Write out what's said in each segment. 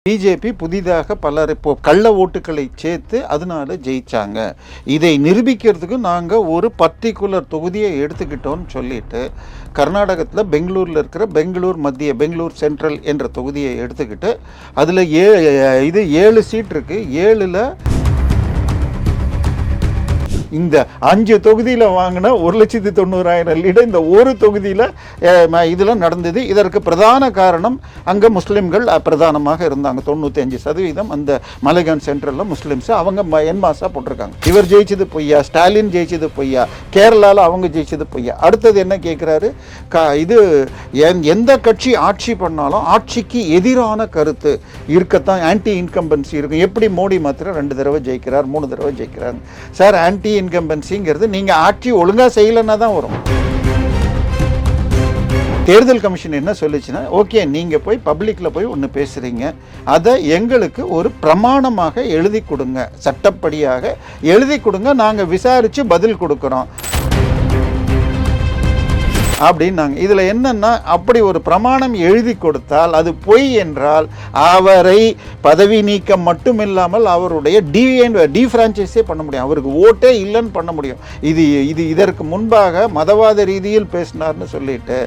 BJP புதிதாக பலர் இப்போ கள்ள ஓட்டுகளை சேர்த்து அதனால ஜெயிச்சாங்க. இதை நிரூபிக்கிறதுக்கு நாங்கள் ஒரு பர்டிகுலர் தொகுதியை எடுத்துக்கிட்டோம்னு சொல்லிட்டு கர்நாடகத்தில் பெங்களூரில் இருக்கிற பெங்களூர் சென்ட்ரல் என்ற தொகுதியை எடுத்துக்கிட்டு அதில் 7 சீட் இருக்குது. 7ல் இந்த 5 தொகுதியில் வாங்கின 1,90,000 லீடர் இந்த ஒரு தொகுதியில் இதில் நடந்தது. இதற்கு பிரதான காரணம் அங்கே முஸ்லீம்கள் பிரதானமாக இருந்தாங்க. 95% அந்த மலைகான் சென்ட்ரலில் முஸ்லீம்ஸ் அவங்க என்மாஸாக போட்டிருக்காங்க. இவர் ஜெயிச்சது பொய்யா, ஸ்டாலின் ஜெயிச்சது பொய்யா, கேரளாவில் அவங்க ஜெயிச்சது பொய்யா. அடுத்தது என்ன கேட்குறாரு, இது எந்த கட்சி ஆட்சி பண்ணாலும் ஆட்சிக்கு எதிரான கருத்து இருக்கத்தான், ஆன்டி இன்கம்பன்சி இருக்கும். எப்படி மோடி மாத்திரம் 2 தடவை ஜெயிக்கிறார், 3 தடவை ஜெயிக்கிறாங்க. சார், ஆன்டி இன்கம்பன்சிங்கிறது நீங்கள் ஆட்சி ஒழுங்காக செய்யலைன்னா தான் வரும். தேர்தல் கமிஷன் என்ன சொல்லிச்சுன்னா, ஓகே நீங்கள் போய் பப்ளிக்கில் போய் ஒன்று பேசுகிறீங்க, அதை எங்களுக்கு ஒரு பிரமாணமாக எழுதி கொடுங்க, சட்டப்படியாக எழுதி கொடுங்க, நாங்கள் விசாரித்து பதில் கொடுக்குறோம் அப்படின்னாங்க. இதில் என்னன்னா, அப்படி ஒரு பிரமாணம் எழுதி கொடுத்தால் அது பொய் என்றால் அவரை பதவி நீக்கம் மட்டும் இல்லாமல் அவருடைய டிஃப்ரான்ச்சைஸே பண்ண முடியும், அவருக்கு ஓட்டே இல்லைன்னு பண்ண முடியும். இதற்கு முன்பாக மதவாத ரீதியில் பேசினார்னு சொல்லிட்டு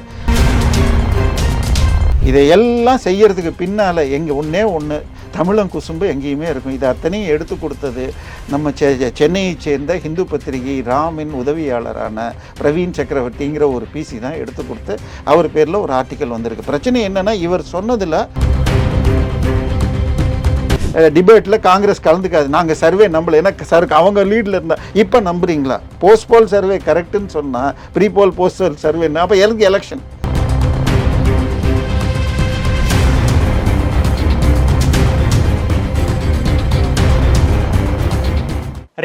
இதையெல்லாம் செய்யறதுக்கு பின்னால் ஒன்றே ஒன்று தமிழன் குசும்பு எங்கேயுமே இருக்கும். இது அத்தனையும் எடுத்து கொடுத்தது நம்ம சென்னையை சேர்ந்த ஹிந்து பத்திரிகை ராமின் உதவியாளரான பிரவீன் சக்கரவர்த்திங்கிற ஒரு பிசி தான் எடுத்து கொடுத்து அவர் பேரில் ஒரு ஆர்டிக்கல் வந்திருக்கு. பிரச்சனை என்னென்னா, இவர் சொன்னதில் டிபேட்டில் காங்கிரஸ் கலந்துக்காது, நாங்கள் சர்வே நம்பல, எனக்கு அவங்க லீடில் இருந்தால். இப்போ நம்புறீங்களா? போஸ்ட்போல் சர்வே கரெக்டுன்னு சொன்னால் ப்ரீபோல் போஸ்டல் சர்வேன்னு அப்போ எலெக்ஷன்.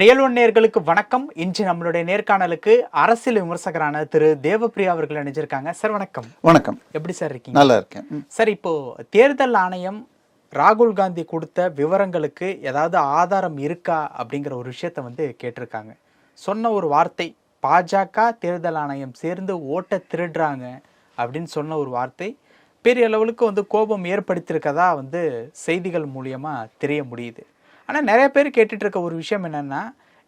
ரியல் ஒன் நேயர்களுக்கு வணக்கம். இன்று நம்மளுடைய நேர்காணலுக்கு அரசியல் விமர்சகரான திரு தேவப்பிரியா அவர்கள் இணைஞ்சிருக்காங்க. சார் வணக்கம். வணக்கம். எப்படி சார் இருக்கீங்க? நல்லா இருக்கேன் சார். இப்போ தேர்தல் ஆணையம் ராகுல் காந்தி கொடுத்த விவரங்களுக்கு ஏதாவது ஆதாரம் இருக்கா அப்படிங்கிற ஒரு விஷயத்த கேட்டிருக்காங்க. சொன்ன ஒரு வார்த்தை, பாஜக தேர்தல் ஆணையம் சேர்ந்து ஓட்டை திருடுறாங்க அப்படின்னு சொன்ன ஒரு வார்த்தை பெரிய அளவுக்கு கோபம் ஏற்படுத்தியிருக்கதா செய்திகள் மூலியமா தெரிய முடியுது. ஆனால் நிறைய பேர் கேட்டுட்டு இருக்க ஒரு விஷயம் என்னென்னா,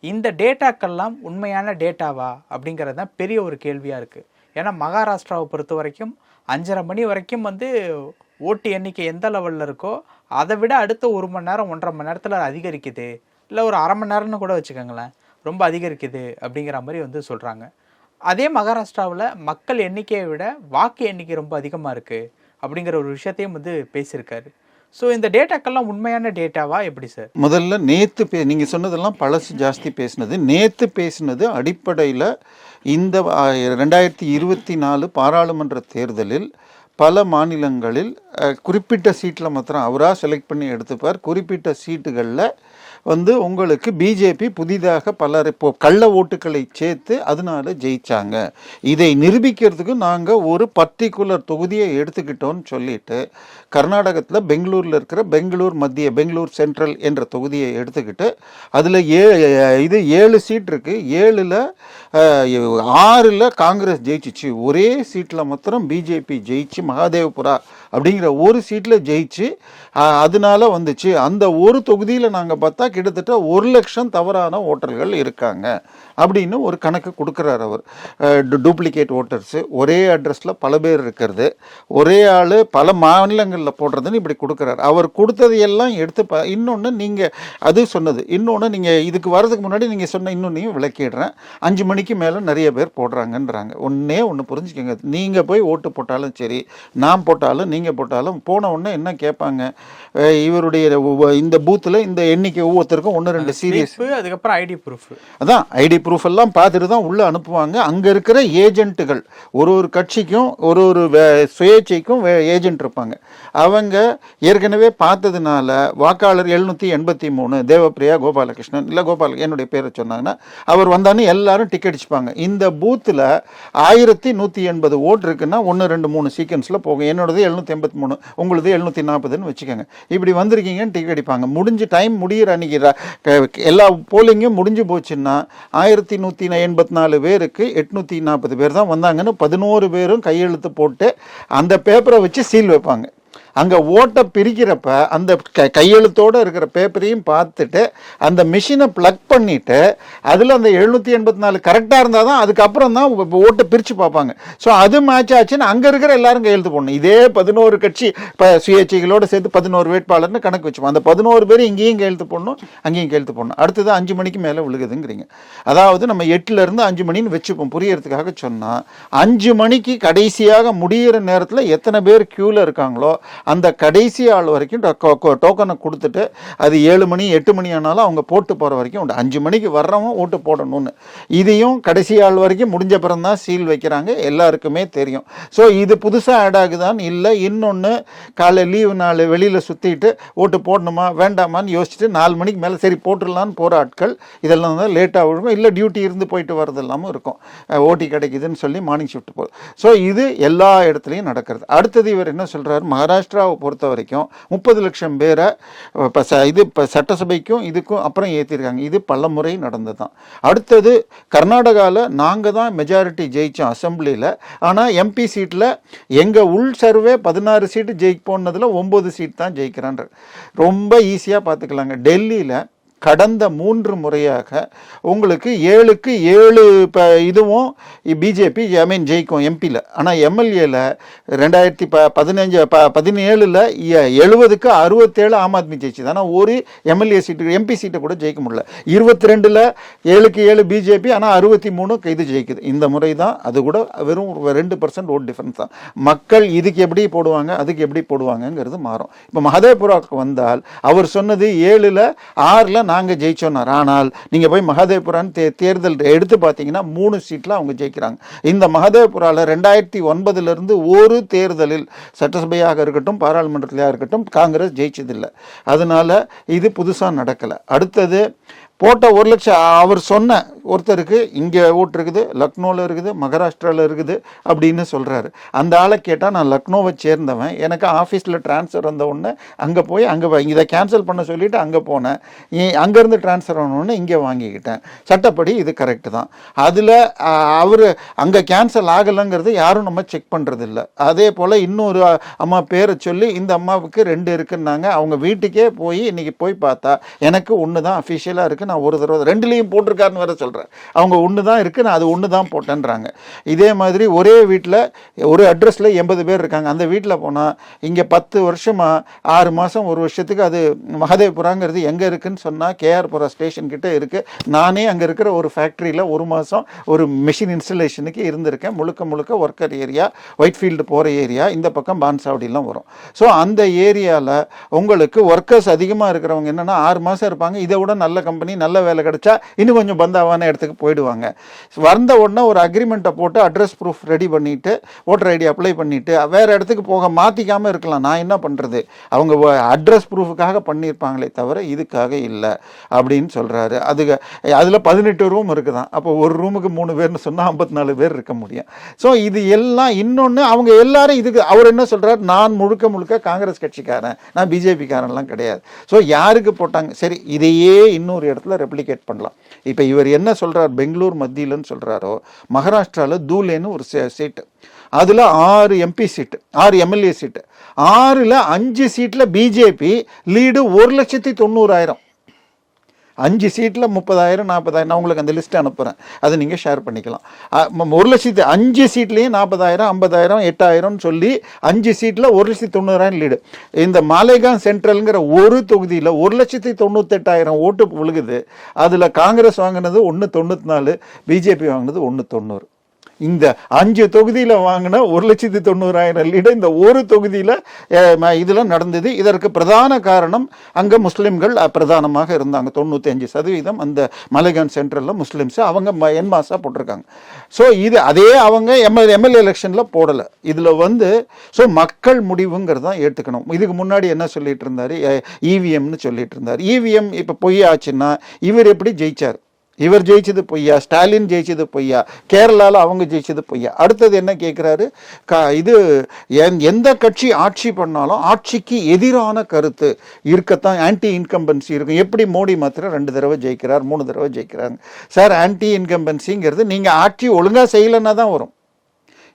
இந்த டேட்டாக்கள்லாம் உண்மையான டேட்டாவா அப்படிங்கிறது தான் பெரிய ஒரு கேள்வியாக இருக்குது. ஏன்னா மகாராஷ்டிராவை பொறுத்த வரைக்கும் 5:30 மணி வரைக்கும் ஓட்டு எண்ணிக்கை எந்த லெவலில் இருக்கோ அதை விட அடுத்த 1 மணி நேரம் 1.5 மணி நேரத்தில் அதிகரிக்குது, இல்லை ஒரு அரை மணி நேரம்னு கூட வச்சுக்கோங்களேன், ரொம்ப அதிகரிக்குது அப்படிங்கிற மாதிரி சொல்கிறாங்க. அதே மகாராஷ்டிராவில் மக்கள் எண்ணிக்கையை விட வாக்கு எண்ணிக்கை ரொம்ப அதிகமாக இருக்குது அப்படிங்கிற ஒரு விஷயத்தையும் பேசியிருக்காரு. ஸோ இந்த டேட்டாக்கெல்லாம் உண்மையான டேட்டாவா எப்படி சார்? முதல்ல நேற்று நீங்கள் சொன்னதெல்லாம் பழசு ஜாஸ்தி பேசினது. நேற்று பேசினது அடிப்படையில் இந்த 2024 பாராளுமன்ற தேர்தலில் பல மாநிலங்களில் குறிப்பிட்ட சீட்டில் மாத்திரம் அவராக செலக்ட் பண்ணி எடுத்துப்பார். குறிப்பிட்ட சீட்டுகளில் உங்களுக்கு பிஜேபி புதிதாக பலர் இப்போ கள்ள ஓட்டுகளை சேர்த்து அதனால ஜெயிச்சாங்க. இதை நிரூபிக்கிறதுக்கு நாங்கள் ஒரு பர்டிகுலர் தொகுதியை எடுத்துக்கிட்டோம்னு சொல்லிட்டு கர்நாடகத்தில் பெங்களூரில் இருக்கிற பெங்களூர் சென்ட்ரல் என்ற தொகுதியை எடுத்துக்கிட்டு அதில் 7 சீட் இருக்குது. 7ல் 6ல் காங்கிரஸ் ஜெயிச்சிச்சு. ஒரே சீட்டில் மாத்திரம் பிஜேபி ஜெயிச்சு, மகாதேவபுரா அப்படிங்கிற ஒரு சீட்டில் ஜெயிச்சு அதனால வந்துச்சு. அந்த ஒரு தொகுதியில் நாங்கள் பார்த்தா கிட்டத்தட்ட 1 லட்சம் தவறான ஓட்டர்கள் இருக்காங்க அப்படின்னு ஒரு கணக்கு கொடுக்குறார் அவர். டூப்ளிகேட் ஓட்டர்ஸு, ஒரே அட்ரஸில் பல பேர் இருக்கிறது, ஒரே ஆள் பல மாநிலங்களில் போடுறதுன்னு இப்படி கொடுக்குறாரு. அவர் கொடுத்தது எல்லாம் எடுத்து இன்னொன்று நீங்கள் அது சொன்னது, இன்னொன்று நீங்கள் இதுக்கு வரதுக்கு முன்னாடி நீங்கள் சொன்ன இன்னொன்னையும் விளக்கிடுறேன். 5 மணிக்கு மேலே நிறைய பேர் போடுறாங்கன்றாங்க. ஒன்று புரிஞ்சுக்கோங்க, நீங்கள் போய் ஓட்டு போட்டாலும் சரி, நான் போட்டாலும் நீங்கள் போட்டாலும் போன உடனே என்ன கேட்பாங்க, இவருடைய இந்த பூத்தில் இந்த எண்ணிக்கை ஒவ்வொருத்தருக்கும் 1-2 சீரியஸ், அதுக்கப்புறம் ஐடி ப்ரூஃப், அதான் ஐடி ப்ரூஃப் எல்லாம் பார்த்துட்டு தான் உள்ளே அனுப்புவாங்க. அங்கே இருக்கிற ஏஜென்ட்டுகள் ஒரு கட்சிக்கும் ஒரு சுயேட்சைக்கும் ஏஜென்ட் இருப்பாங்க. அவங்க ஏற்கனவே பார்த்ததுனால வாக்காளர் 783 தேவப்பிரியா கோபாலகிருஷ்ணன் இல்லை என்னுடைய பேரை சொன்னாங்கன்னா அவர் வந்தான்னு எல்லாரும் டிக்கெட் அடிச்சுப்பாங்க. இந்த பூத்தில் 1180 ஓட்டு இருக்குன்னா 1, 2, 3 சீக்வன்ஸில் போகும். என்னோடது 783, உங்களது 740ன்னு வச்சுக்கோங்க. இப்படி வந்திருக்கீங்கன்னு டிக்கெட் அடிப்பாங்க. முடிஞ்சு டைம் முடிகிற அன்னைக்கு எல்லா போலிங்கும் முடிஞ்சு போச்சுன்னா 1184 பேருக்கு 840 பேர் தான் வந்தாங்கன்னு 11 பேரும் கையெழுத்து போட்டு அந்த பேப்பரை வச்சு சீல் வைப்பாங்க. அங்கே ஓட்டை பிரிக்கிறப்ப அந்த கையெழுத்தோடு இருக்கிற பேப்பரையும் பார்த்துட்டு அந்த மிஷினை ப்ளக் பண்ணிவிட்டு அதில் அந்த 784 கரெக்டாக இருந்தால் தான் அதுக்கப்புறம் தான் ஓட்டை பிரித்து பார்ப்பாங்க. ஸோ அது மேட்ச் ஆச்சுன்னு அங்கே இருக்கிற எல்லாரும் கையெழுத்து போடணும். இதே 11 கட்சி இப்போ சுயேட்சைகளோடு சேர்த்து 11 வேட்பாளர்னு கணக்கு வச்சுப்போம். அந்த 11 பேர் இங்கேயும் கையெழுத்து போடணும், அங்கேயும் கையெழுத்து போடணும். அடுத்தது 5 மணிக்கு மேலே விழுகுதுங்கிறீங்க. அதாவது நம்ம 8லேருந்து 5 மணின்னு வச்சுப்போம் புரியறதுக்காக சொன்னால், 5 மணிக்கு கடைசியாக முடிகிற நேரத்தில் எத்தனை பேர் க்யூவில் இருக்காங்களோ அந்த கடைசி ஆள் வரைக்கும் டோக்கனை கொடுத்துட்டு அது 7 மணி 8 மணி ஆனாலும் அவங்க போட்டு போகிற வரைக்கும் உண்டு. 5 மணிக்கு வர்றவன் ஓட்டு போடணும்னு. இதையும் கடைசி ஆள் வரைக்கும் முடிஞ்ச பிறகு தான் சீல் வைக்கிறாங்க, எல்லாருக்குமே தெரியும். ஸோ இது புதுசாக ஆட் ஆகுதான் இல்லை இன்னொன்று காலை லீவு நாள் வெளியில் சுற்றிட்டு ஓட்டு போடணுமா வேண்டாமான்னு யோசிச்சுட்டு 4 மணிக்கு மேலே சரி போட்டுடலான்னு போகிற ஆட்கள் இதெல்லாம் தான் லேட்டாக இருக்கும். இல்லை டியூட்டி இருந்து போயிட்டு வர்றது எல்லாமும் இருக்கும், ஓட்டி கிடைக்குதுன்னு சொல்லி மார்னிங் ஷிஃப்ட் போகுது. ஸோ இது எல்லா இடத்துலையும் நடக்கிறது. அடுத்தது இவர் என்ன சொல்கிறார், மகாராஷ்டிராவை பொறுத்த வரைக்கும் 30 லட்சம் பேரை இப்போ சட்டசபைக்கும் இதுக்கும் அப்புறம் ஏற்றிருக்காங்க. இது பல முறை நடந்தது தான். அடுத்தது கர்நாடகாவில் நாங்கள் தான் மெஜாரிட்டி ஜெயித்தோம் அசம்பிளியில். ஆனால் எம்பி சீட்டில் எங்கள் உள் சர்வே 16 சீட்டு போனதில் 9 சீட் தான் ஜெயிக்கிறான்ற. ரொம்ப ஈஸியாக பார்த்துக்கலாங்க. டெல்லியில் கடந்த 3 முறையாக உங்களுக்கு 7க்கு 7 இப்போ இதுவும் பிஜேபி ஜெயிக்கும் எம்பியில். ஆனால் எம்எல்ஏல 2017 70க்கு 67 ஆம் ஆத்மி ஜெயிச்சுது. ஆனால் ஒரு எம்எல்ஏ சீட்டு எம்பி சீட்டை கூட ஜெயிக்க முடியல. 22ல் 7க்கு 7 பிஜேபி, ஆனால் 63 இது ஜெயிக்குது. இந்த முறை தான் அது கூட வெறும் 2% ஓட் டிஃபரன்ஸ் தான். மக்கள் இதுக்கு எப்படி போடுவாங்க அதுக்கு எப்படி போடுவாங்கங்கிறது மாறும். இப்போ மஹதேபுராவுக்கு வந்தால் அவர் சொன்னது 7ல் 6ல் நாங்கள் ஜெயிச்சோன்னார். ஆனால் நீங்கள் போய் மஹதேபுரான் தேர்தல் எடுத்து பார்த்தீங்கன்னா 3 சீட்டில் அவங்க ஜெயிக்கிறாங்க. இந்த மஹதேபுராவில் 2009 ஒரு தேர்தலில் சட்டசபையாக இருக்கட்டும் பாராளுமன்றத்திலையாக இருக்கட்டும் காங்கிரஸ் ஜெயிச்சதில்லை. அதனால இது புதுசாக நடக்கலை. அடுத்தது போட்ட 1 லட்சம் அவர் சொன்ன ஒருத்தருக்கு இங்கே ஓட்டு இருக்குது, லக்னோவில் இருக்குது, மகாராஷ்டிராவில் இருக்குது அப்படின்னு சொல்கிறாரு. அந்த ஆளை கேட்டால் நான் லக்னோவை சேர்ந்தவன், எனக்கு ஆஃபீஸில் ட்ரான்ஸ்ஃபர் வந்த உடனே அங்கே போய் இதை கேன்சல் பண்ண சொல்லிவிட்டு அங்கே போனேன், அங்கேருந்து ட்ரான்ஸ்ஃபர் ஆனோடனே இங்கே வாங்கிக்கிட்டேன், சட்டப்படி இது கரெக்டு தான். அதில் அவர் அங்கே கேன்சல் ஆகலைங்கிறது யாரும் நம்ம செக் பண்ணுறதில்ல. அதே போல் இன்னொரு அம்மா பேரை சொல்லி இந்த அம்மாவுக்கு 2 இருக்குன்னாங்க. அவங்க வீட்டுக்கே போய் இன்றைக்கி போய் பார்த்தா எனக்கு 1 தான் அஃபிஷியலாக இருக்குது, நான் ஒரு தடவை 2லையும் போட்டிருக்காருன்னு வேற சொல்கிறேன். அவங்க 1 தான் இருக்குது, நான் அது 1 தான் போட்டேன்றாங்க. இதே மாதிரி ஒரே வீட்டில் ஒரு அட்ரஸில் 80 பேர் இருக்காங்க. அந்த வீட்டில் போனால் இங்கே 10 வருஷமாக 6 மாதம் 1 வருஷத்துக்கு அது மஹதேபுராங்கிறது எங்கே இருக்குதுன்னு சொன்னால் கேஆர்புரா ஸ்டேஷன் கிட்டே இருக்குது. நானே அங்கே இருக்கிற ஒரு ஃபேக்ட்ரியில் 1 மாதம் ஒரு மிஷின் இன்ஸ்டலேஷனுக்கு இருந்திருக்கேன். முழுக்க ஒர்க்கர் ஏரியா, ஒயிட்ஃபீல்டு போகிற ஏரியா, இந்த பக்கம் பான்சாவடிலாம் வரும். ஸோ அந்த ஏரியாவில் உங்களுக்கு ஒர்க்கர்ஸ் அதிகமாக இருக்கிறவங்க என்னென்னா 6 மாதம் இருப்பாங்க. இதை விட நல்ல கம்பெனி நல்ல வேலை கிடைச்சா இன்னும் கொஞ்சம் பந்தாவான இடத்துக்கு போயிடுவாங்க. வந்த உடனே ஒரு அக்ரிமெண்ட்டை போட்டு அட்ரஸ் ப்ரூஃப் ரெடி பண்ணிவிட்டு ஓட்டர் ஐடி அப்ளை பண்ணிவிட்டு வேறு இடத்துக்கு போக மாற்றிக்காமல் இருக்கலாம். நான் என்ன பண்ணுறது, அவங்க அட்ரஸ் ப்ரூஃபுக்காக பண்ணியிருப்பாங்களே தவிர இதுக்காக இல்லை அப்படின்னு சொல்கிறாரு. அதில் 18 ரூம் இருக்குதான். அப்போ ஒரு ரூமுக்கு 3 பேர்னு சொன்னால் 54 பேர் இருக்க முடியும். ஸோ இது எல்லாம் இன்னொன்று அவங்க எல்லாரும் இதுக்கு அவர் என்ன சொல்கிறார், நான் முழுக்க காங்கிரஸ் கட்சிக்காரன், நான் பிஜேபிக்காரன்லாம் கிடையாது. ஸோ யாருக்கு போட்டாங்க சரி, இதையே இன்னொரு இடத்துல ரெப்ளிகேட் பண்ணலாம். இப்போ இவர் என்ன சொல்கிறார், பெங்களூர் மத்தியிலன்னு சொல்கிறாரோ, மகாராஷ்டிராவில் தூலேன்னு ஒரு சீட்டு, அதில் 6 எம்பி சீட்டு, 6 எம்எல்ஏ சீட்டு, 6ல் 5 சீட்டில் பிஜேபி லீடு 1,90,000. 5 சீட்டில் 30,000 40,000. நான் உங்களுக்கு அந்த லிஸ்ட்டு அனுப்புகிறேன், அதை நீங்கள் ஷேர் பண்ணிக்கலாம். 1,00,000 5 சீட்லேயும் 40,000 50,000 8,000 சொல்லி 5 சீட்டில் 1,90,000 லீடு. இந்த மாலேகான் சென்ட்ரலுங்கிற ஒரு தொகுதியில் 1,98,000 ஓட்டு விழுகுது. அதில் காங்கிரஸ் வாங்கினது 1,94, பிஜேபி வாங்கினது 1,90. இந்த 5 தொகுதியில் வாங்கின 1,90,000 லீடு இந்த ஒரு தொகுதியில் இதில் நடந்தது. இதற்கு பிரதான காரணம் அங்கே முஸ்லீம்கள் பிரதானமாக இருந்தாங்க. 95% அந்த மலைகான் சென்ட்ரலில் முஸ்லீம்ஸ் அவங்க என்மாஸாக போட்டிருக்காங்க. ஸோ இது அதே அவங்க எம்எல்ஏ எலெக்ஷனில் போடலை. இதில் ஸோ மக்கள் முடிவுங்கிறது தான் ஏற்றுக்கணும். இதுக்கு முன்னாடி என்ன சொல்லிட்டு இருந்தார், இவிஎம்னு சொல்லிட்டு இருந்தார். இவிஎம் இப்போ பொய்யாச்சுன்னா இவர் எப்படி ஜெயிச்சார், இவர் ஜெயிச்சது பொய்யா, ஸ்டாலின் ஜெயிச்சது பொய்யா, கேரளாவில் அவங்க ஜெயிச்சது பொய்யா. அடுத்தது என்ன கேட்குறாரு, இது எந்த கட்சி ஆட்சி பண்ணாலும் ஆட்சிக்கு எதிரான கருத்து இருக்கத்தான், ஆன்டி இன்கம்பன்சி இருக்கும். எப்படி மோடி மாத்திரம் 2 தடவை ஜெயிக்கிறார் 3 தடவை ஜெயிக்கிறாங்க சார். ஆன்டி இன்கம்பன்சிங்கிறது நீங்கள் ஆட்சி ஒழுங்காக செய்யலைன்னா தான் வரும்.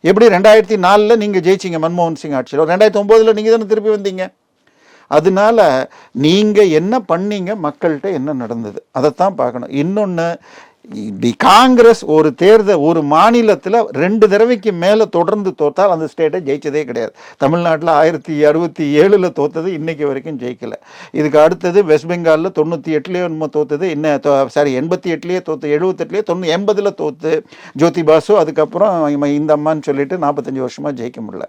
எப்படி 2004 நீங்கள் ஜெயிச்சிங்க மன்மோகன் சிங் ஆட்சியில், 2009 நீங்கள் தானே திருப்பி வந்தீங்க. அதனால நீங்கள் என்ன பண்ணீங்க, மக்கள்கிட்ட என்ன நடந்தது அதைத்தான் பார்க்கணும். இன்னொன்று, காங்கிரஸ் ஒரு தேர்தல் ஒரு மாநிலத்தில் 2 தடவைக்கு மேலே தொடர்ந்து தோத்தால் அந்த ஸ்டேட்டை ஜெயிச்சதே கிடையாது. தமிழ்நாட்டில் 1967 தோத்தது இன்னைக்கு வரைக்கும் ஜெயிக்கல. இதுக்கு அடுத்தது வெஸ்ட் பெங்காலில் 98 என்னமோ தோத்தது, இன்னும் 88 தோத்து, 78 80 தோத்து ஜோதி பாசு. அதுக்கப்புறம் இந்த அம்மான்னு சொல்லிட்டு 45 வருஷமாக ஜெயிக்க முடியல.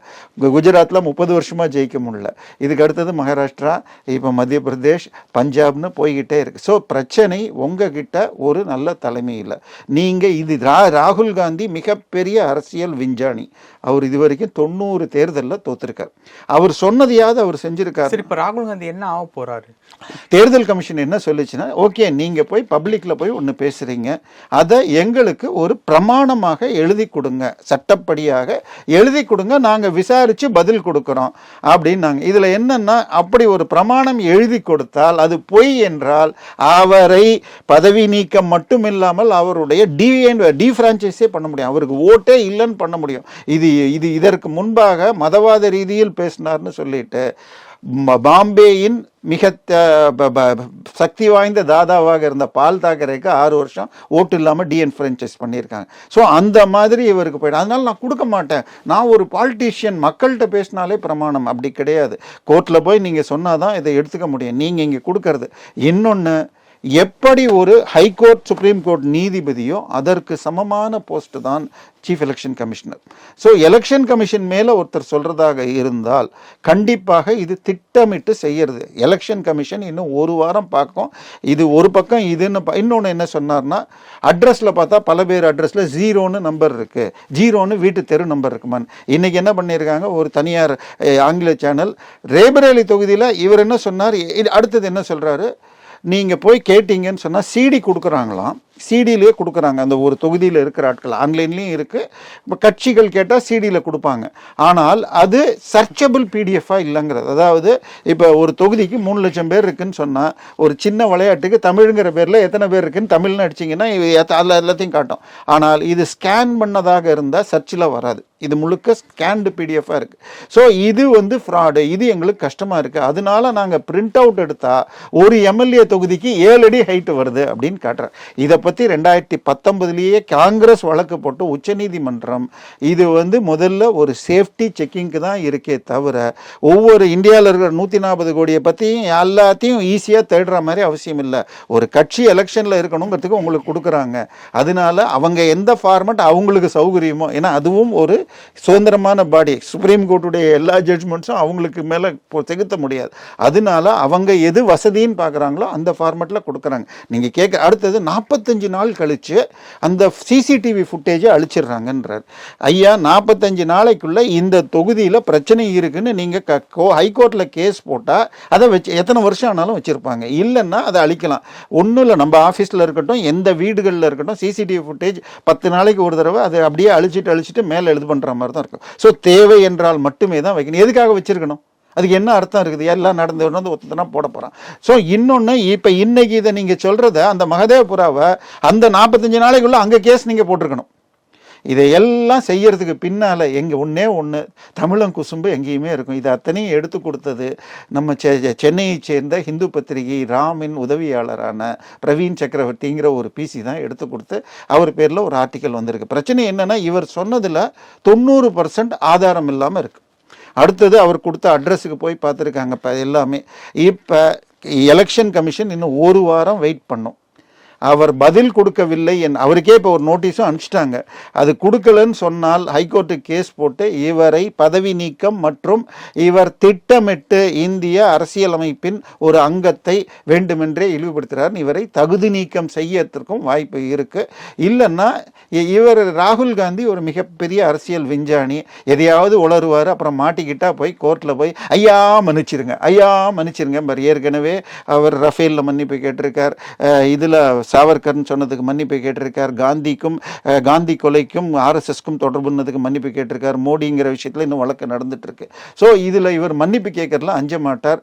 குஜராத்தில் 30 வருஷமாக ஜெயிக்க முடியல. இதுக்கு அடுத்தது மகாராஷ்டிரா, இப்போ மத்திய பிரதேஷ், பஞ்சாப்னு போய்கிட்டே இருக்கு. ஸோ பிரச்சனை உங்ககிட்ட ஒரு நல்ல தலைமை இல்லை. நீங்க இது ராகுல் காந்தி மிகப்பெரிய அரசியல் விஞ்ஞானி. அவர் இதுவரைக்கும் 90 தேர்தலில் தோத்திருக்கார். அவர் சொன்னதையாவது அவர் செஞ்சிருக்காரு. இப்ப ராகுல் காந்தி என்ன ஆக போறாரு? தேர்தல் கமிஷன் என்ன சொல்லிச்சுன்னா, ஓகே நீங்க போய் பப்ளிக்ல போய் ஒன்று பேசுறீங்க, அதை எங்களுக்கு ஒரு பிரமாணமாக எழுதி கொடுங்க, சட்டப்படியாக எழுதி கொடுங்க, நாங்க விசாரிச்சு பதில் கொடுக்கிறோம் அப்படின்னாங்க. இதுல என்னன்னா, அப்படி ஒரு பிரமாணம் எழுதி கொடுத்தால் அது பொய் என்றால் அவரை பதவி நீக்கம் மட்டும் இல்லாமல் அவருடைய டிஃப்ரான்ச்சைஸே பண்ண முடியும், அவருக்கு ஓட்டே இல்லைன்னு பண்ண முடியும். இதற்கு முன்பாக மதவாத ரீதியில் பேசினார்னு சொல்லிட்டு பாம்பேயின் மிக சக்தி வாய்ந்த தாதாவாக இருந்த பால் தாக்கரேக்கு 6 வருஷம் ஓட்டு இல்லாமல் டிஎன்ஃப்ரான்ச்சைஸ் பண்ணியிருக்காங்க. ஸோ அந்த மாதிரி இவருக்கு போய்ட்டு, அதனால நான் கொடுக்க மாட்டேன், நான் ஒரு பாலிட்டிஷியன், மக்கள்கிட்ட பேசினாலே பிரமாணம். அப்படி கிடையாது. கோர்ட்டில் போய் நீங்கள் சொன்னாதான் இதை எடுத்துக்க முடியும், நீங்கள் இங்கே கொடுக்கறது. இன்னொன்று, எப்படி ஒரு ஹைகோர்ட் சுப்ரீம் கோர்ட் நீதிபதியோ அதற்கு சமமான போஸ்ட் தான் chief election commissioner. So election commission மேலே ஒருத்தர் சொல்றதாக இருந்தால் கண்டிப்பாக இது திட்டமிட்டு செய்யறது. எலெக்ஷன் கமிஷன் இன்னும் 1 வாரம் பார்க்கும். இது ஒரு பக்கம். இதுன்னு இன்னொன்று என்ன சொன்னார்னா, அட்ரஸில் பார்த்தா பல பேர் அட்ரஸில் 0ன்னு நம்பர் இருக்கு, 0ன்னு வீட்டு தெரு நம்பர் இருக்குமான்னு. இன்னைக்கு என்ன பண்ணியிருக்காங்க, ஒரு தனியார் ஆங்கில சேனல் ரேபரேலி தொகுதியில் இவர் என்ன சொன்னார், அடுத்தது என்ன சொல்றாரு, நீங்கள் போய் கேட்டீங்கன்னு சொன்னால் சிடி கொடுக்குறாங்களாம், சிடியிலே கொடுக்குறாங்க. அந்த ஒரு தொகுதியில் இருக்கிற ஆட்கள் ஆன்லைன்லேயும் இருக்குது. இப்போ கட்சிகள் கேட்டால் சிடியில் கொடுப்பாங்க. ஆனால் அது சர்ச்சபிள் பிடிஎஃபாக இல்லைங்கிறது. அதாவது இப்போ ஒரு தொகுதிக்கு 3 லட்சம் பேர் இருக்குன்னு சொன்னால், ஒரு சின்ன விளையாட்டுக்கு தமிழுங்கிற பேரில் எத்தனை பேர் இருக்குன்னு தமிழ்னு அடிச்சிங்கன்னா அதில் எல்லாத்தையும் காட்டும். ஆனால் இது ஸ்கேன் பண்ணதாக இருந்தால் சர்ச்சில் வராது. இது முழுக்க ஸ்கேன்டு பிடிஎஃபாக இருக்குது. ஸோ இது ஃப்ராடு. இது எங்களுக்கு கஷ்டமாக இருக்குது. அதனால நாங்கள் பிரிண்ட் அவுட் எடுத்தால் ஒரு எம்எல்ஏ தொகுதிக்கு 7 அடி ஹைட்டு வருது அப்படின்னு காட்டுறேன். இதை பற்றி 2019 காங்கிரஸ் வழக்கு போட்டு உச்சநீதிமன்றம் இது முதல்ல ஒரு சேஃப்டி செக்கிங்க்கு தான் இருக்கே தவிர, ஒவ்வொரு இந்தியாவில் இருக்கிற 140 கோடியை பற்றியும் எல்லாத்தையும் ஈஸியாக தேடுற மாதிரி அவசியம் இல்லை. ஒரு கட்சி எலெக்ஷனில் இருக்கணுங்கிறதுக்கு உங்களுக்கு கொடுக்குறாங்க. அதனால அவங்க எந்த ஃபார்மட் அவங்களுக்கு சௌகரியமோ, ஏன்னா அதுவும் ஒரு சுதந்திரமான பாடி, சுப்ரீம் கோர்ட்டுடைய எல்லா ஜட்ஜ்மெண்ட்ஸும் அவங்களுக்கு மேலே செலுத்த முடியாது. அதனால அவங்க எது வசதின்னு பார்க்குறாங்களோ அந்த ஃபார்மேட்டில் கொடுக்குறாங்க. நீங்கள் கேட்க அடுத்தது 45 நாள் கழிச்சு அந்த சிசிடிவி ஃபுட்டேஜை அழிச்சிடுறாங்கன்றார். ஐயா, 45 நாளைக்குள்ள இந்த தொகுதியில் பிரச்சனை இருக்குன்னு நீங்கள் ஹைகோர்ட்டில் கேஸ் போட்டால் அதை வச்சு எத்தனை வருஷம் ஆனாலும் வச்சுருப்பாங்க. இல்லைன்னா அதை அழிக்கலாம். ஒன்றும் இல்லை, நம்ம ஆஃபீஸில் இருக்கட்டும், எந்த வீடுகளில் இருக்கட்டும், சிசிடிவி ஃபுட்டேஜ் 10 நாளைக்கு ஒரு தடவை அதை அப்படியே அழிச்சிட்டு மேலே எழுது பண்ணுற மாதிரி தான் இருக்கும். ஸோ தேவை என்றால் மட்டுமே தான் வைக்கணும். எதுக்காக வச்சிருக்கணும்? அதுக்கு என்ன அர்த்தம் இருக்குது? எல்லாம் நடந்து ஒருத்தனா போட போகிறான். ஸோ இன்னொன்று, இப்போ இன்னைக்கு இதை நீங்கள் சொல்கிறத அந்த மகதேவபுராவை அந்த 45 நாளைக்குள்ளே அங்கே கேஸ் நீங்கள் போட்டிருக்கணும். இதையெல்லாம் செய்யறதுக்கு பின்னால் ஒன்றே ஒன்று, தமிழன் குசும்பு எங்கேயுமே இருக்கும். இது அத்தனையும் எடுத்து கொடுத்தது நம்ம சென்னையை சேர்ந்த ஹிந்து பத்திரிகை ராமின் உதவியாளரான பிரவீன் சக்கரவர்த்திங்கிற ஒரு பிசி தான் எடுத்து கொடுத்து அவர் பேரில் ஒரு ஆர்டிக்கல் வந்திருக்கு. பிரச்சனை என்னென்னா, இவர் சொன்னதில் 90% ஆதாரம் இல்லாமல் இருக்குது. அடுத்தது அவர் கொடுத்த அட்ரஸுக்கு போய் பார்த்துருக்காங்க இப்போ எல்லாமே. இப்போ எலெக்ஷன் கமிஷன் இன்னும் 1 வாரம் வெயிட் பண்ணும். அவர் பதில் கொடுக்கவில்லை, அவருக்கே இப்போ ஒரு நோட்டீஸும் அனுப்பிச்சிட்டாங்க. அது கொடுக்கலன்னு சொன்னால் ஹைகோர்ட்டுக்கு கேஸ் போட்டு இவரை பதவி நீக்கம் மற்றும் இவர் திட்டமிட்டு இந்திய அரசியலமைப்பின் ஒரு அங்கத்தை வேண்டுமென்றே இழிவுபடுத்துகிறார், இவரை தகுதி நீக்கம் செய்யறதுக்கும் வாய்ப்பு இருக்குது. இல்லைன்னா இவர் ராகுல் காந்தி ஒரு மிகப்பெரிய அரசியல் விஞ்ஞானி, எதையாவது உளருவார், அப்புறம் மாட்டிக்கிட்டா போய் கோர்ட்டில் போய் ஐயா மன்னிச்சிருங்க. ஏற்கனவே அவர் ரஃபேலில் மன்னிப்பு கேட்டிருக்கார், இதில் சாவர்கர்னு சொன்னதுக்கு மன்னிப்பு கேட்டிருக்கார், காந்தி கொலைக்கும் ஆர்எஸ்எஸ்க்கும் தொடர்புனதுக்கு மன்னிப்பு கேட்டிருக்கார், மோடிங்கிற விஷயத்தில் இன்னும் வழக்கு நடந்துட்டு இருக்கு. ஸோ இதில் இவர் மன்னிப்பு கேட்கறதுலாம் அஞ்ச மாட்டார்,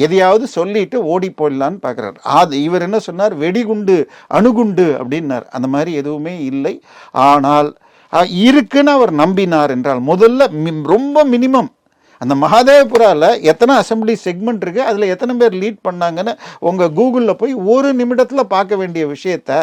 எதையாவது சொல்லிட்டு ஓடி போயிடலான்னு பார்க்குறார். இவர் என்ன சொன்னார், வெடிகுண்டு அணுகுண்டு அப்படின்னார். அந்த மாதிரி எதுவுமே இல்லை. ஆனால் இருக்குன்னு அவர் நம்பினார் என்றால் முதல்ல ரொம்ப மினிமம் அந்த மகாதேவபுராவில் எத்தனை அசம்பிளி செக்மெண்ட் இருக்குது, அதில் எத்தனை பேர் லீட் பண்ணாங்கன்னு உங்கள் கூகுளில் போய் ஒரு நிமிடத்தில் பார்க்க வேண்டிய விஷயத்தை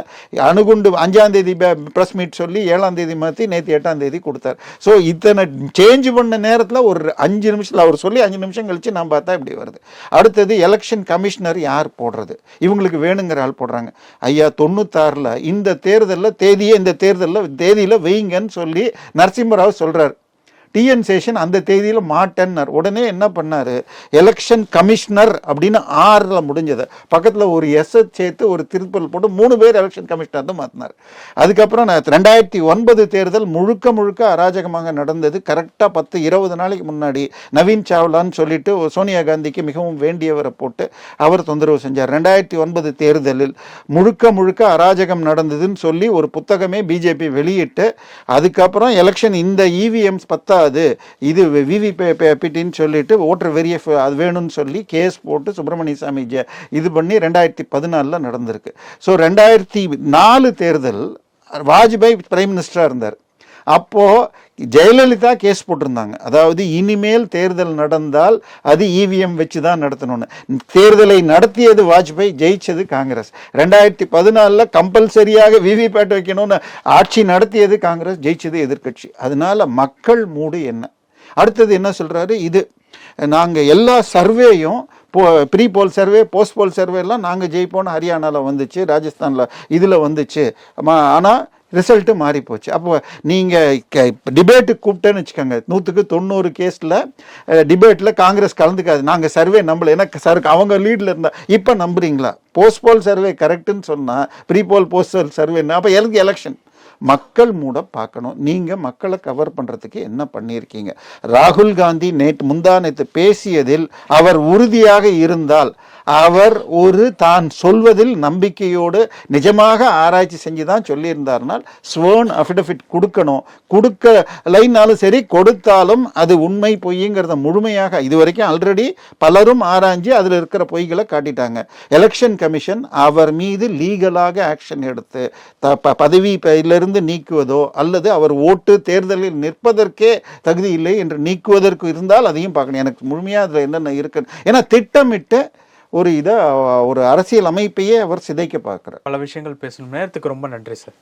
அணுகுண்டு 5ஆம் தேதி ப்ரெஸ் மீட் சொல்லி 7ஆம் தேதி மாற்றி நேற்று 8ஆம் தேதி கொடுத்தார். ஸோ இத்தனை சேஞ்ச் பண்ண நேரத்தில் ஒரு 5 நிமிஷத்தில் அவர் சொல்லி 5 நிமிஷம் கழித்து நான் பார்த்தா இப்படி வருது. அடுத்தது எலெக்ஷன் கமிஷனர் யார் போடுறது, இவங்களுக்கு வேணுங்கிற ஆள் போடுறாங்க. ஐயா 96ல் இந்த தேர்தலில் தேதியில் வைங்கன்னு சொல்லி நரசிம்மராவ் சொல்கிறார். டிஎன் சேஷன் அந்த தேதியில் மாட்டேன்னார். உடனே என்ன பண்ணார், எலெக்ஷன் கமிஷனர் அப்படின்னு 6ல் முடிஞ்சது, பக்கத்தில் ஒரு சேர்த்து ஒரு திருப்பல் போட்டு 3 பேர் எலெக்ஷன் கமிஷனர் மாற்றினார். அதுக்கப்புறம் 2009 தேர்தல் முழுக்க அராஜகமாக நடந்தது. கரெக்டாக 10-20 நாளைக்கு முன்னாடி நவீன் சாவ்லான்னு சொல்லிட்டு சோனியா காந்திக்கு மிகவும் வேண்டியவரை போட்டு அவர் தொந்தரவு செஞ்சார். 2009 தேர்தலில் முழுக்க அராஜகம் நடந்ததுன்னு சொல்லி ஒரு புத்தகமே பிஜேபி வெளியிட்டு, அதுக்கப்புறம் எலெக்ஷன் இந்த இவிஎம்ஸ் இது விவிபின்னு சொல்லிட்டு ஓட்டர் வெரிஃபை அது வேணும்னு சொல்லி கேஸ் போட்டு சுப்பிரமணிய சாமி இது பண்ணி 2014 நடந்திருக்கு. ஸோ 2004 தேர்தல் வாஜ்பாய் பிரைம் மினிஸ்டராக இருந்தார். அப்போது ஜெயலலிதா கேஸ் போட்டிருந்தாங்க. அதாவது இனிமேல் தேர்தல் நடந்தால் அது இவிஎம் வச்சு தான் நடத்தணும்னு. தேர்தலை நடத்தியது வாஜ்பாய், ஜெயிச்சது காங்கிரஸ். 2014 கம்பல்சரியாக விவிபேட் வைக்கணும்னு ஆட்சி நடத்தியது காங்கிரஸ், ஜெயிச்சது எதிர்கட்சி. அதனால மக்கள் மூடு என்ன. அடுத்தது என்ன சொல்கிறாரு, இது நாங்கள் எல்லா சர்வேயும் pre poll survey post poll சர்வேலாம் நாங்கள் ஜெயிப்போன்னு ஹரியானாவில் வந்துச்சு, ராஜஸ்தானில் இதில் வந்துச்சு. ஆனால் ரிசல்ட்டு மாறி போச்சு. அப்போ நீங்கள் டிபேட்டுக்கு கூப்பிட்டேன்னு வச்சுக்கோங்க, 100-90 கேஸில் டிபேட்டில் காங்கிரஸ் கலந்துக்காது. நாங்கள் சர்வே நம்பலை, ஏன்னா அவங்க லீடில் இருந்தால். இப்போ நம்புறீங்களா? போஸ்ட் போல் சர்வே கரெக்டுன்னு சொன்னால் ப்ரீ போல் போஸ்டல் சர்வேன்னு அப்போ எலெக்ஷன் மக்கள் மூட பார்க்கணும். நீங்கள் மக்களை கவர் பண்ணுறதுக்கு என்ன பண்ணியிருக்கீங்க? ராகுல் காந்தி முந்தானேத்து பேசியதில் அவர் உறுதியாக இருந்தால், அவர் தான் சொல்வதில் நம்பிக்கையோடு நிஜமாக ஆராய்ச்சி செஞ்சு தான் சொல்லியிருந்தார்னால் ஸ்வோர்ன் அஃபிடவிட் கொடுக்கணும். கொடுக்கலைன்னாலும் சரி, கொடுத்தாலும் அது உண்மை பொய்ங்கிறத முழுமையாக இதுவரைக்கும் ஆல்ரெடி பலரும் ஆராய்ஞ்சு அதில் இருக்கிற பொய்களை காட்டிட்டாங்க. எலெக்ஷன் கமிஷன் அவர் மீது லீகலாக ஆக்ஷன் எடுத்து பதவியிலிருந்து நீக்குவதோ அல்லது அவர் ஓட்டு தேர்தலில் நிற்பதற்கே தகுதி இல்லை என்று நீக்குவதற்கு இருந்தால் அதையும் பார்க்கணும். எனக்கு முழுமையாக அதில் என்னென்ன இருக்குன்னு, ஏன்னா திட்டமிட்டு ஒரு அரசியல் அமைப்பையே அவர் சிதைக்க பார்க்கிறார். பல விஷயங்கள் பேசணும். நேரத்துக்கு ரொம்ப நன்றி சார்.